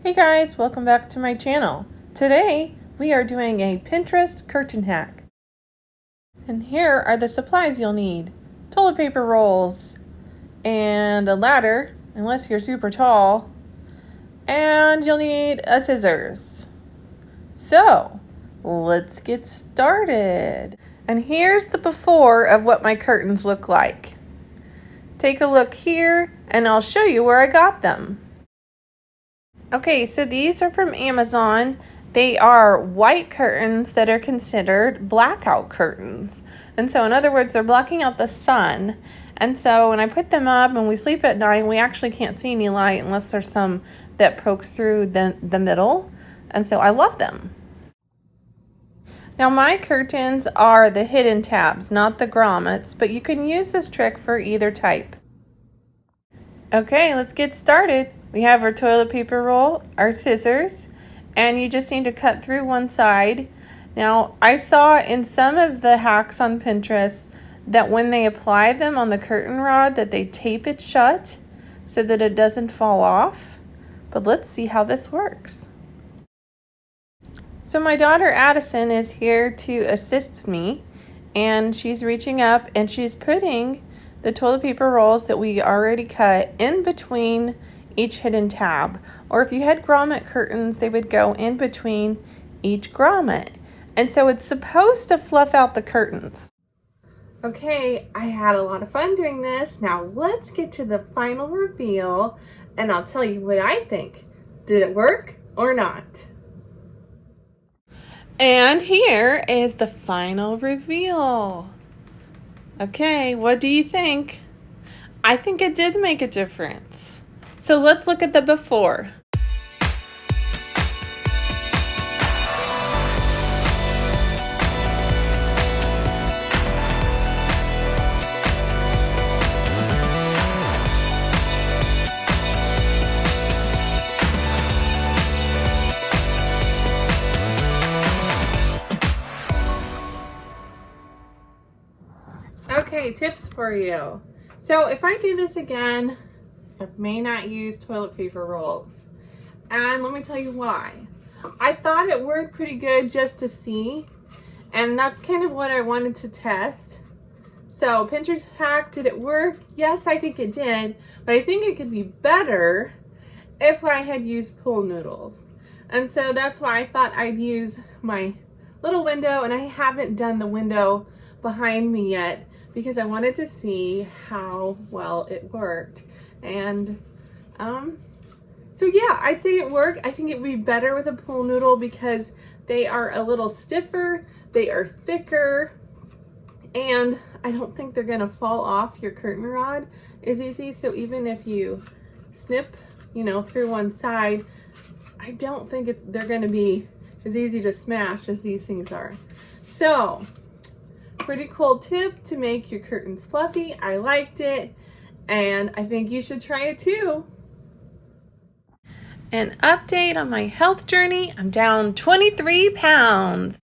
Hey guys, welcome back to my channel. Today we are doing a Pinterest curtain hack. And here are the supplies you'll need. Toilet paper rolls, and a ladder, unless you're super tall, and you'll need a scissors. So, let's get started. And here's the before of what my curtains look like. Take a look here and I'll show you where I got them. Okay, so these are from Amazon. They are white curtains that are considered blackout curtains. And so in other words, they're blocking out the sun. And so when I put them up and we sleep at night, we actually can't see any light unless there's some that pokes through the middle. And so I love them. Now my curtains are the hidden tabs, not the grommets, but you can use this trick for either type. Okay, let's get started. We have our toilet paper roll, our scissors, and you just need to cut through one side. Now, I saw in some of the hacks on Pinterest that when they apply them on the curtain rod that they tape it shut so that it doesn't fall off. But let's see how this works. So my daughter Addison is here to assist me, and she's reaching up and she's putting the toilet paper rolls that we already cut in between each hidden tab. Or if you had grommet curtains, they would go in between each grommet. And so it's supposed to fluff out the curtains. Okay, I had a lot of fun doing this. Now let's get to the final reveal and I'll tell you what I think. Did it work or not? And here is the final reveal. Okay, what do you think? I think it did make a difference. So let's look at the before. Okay, tips for you. So if I do this again, I may not use toilet paper rolls. And let me tell you why. I thought it worked pretty good just to see, and that's kind of what I wanted to test. So Pinterest hack, did it work? Yes, I think it did, but I think it could be better if I had used pool noodles. And so that's why I thought I'd use my little window, and I haven't done the window behind me yet because I wanted to see how well it worked. And so yeah, I'd say it worked. I think it would be better with a pool noodle because they are a little stiffer, they are thicker, and I don't think they're gonna fall off your curtain rod as easy. So even if you snip, through one side, I don't think they're gonna be as easy to smash as these things are. So, pretty cool tip to make your curtains fluffy. I liked it, and I think you should try it too. An update on my health journey, I'm down 23 pounds.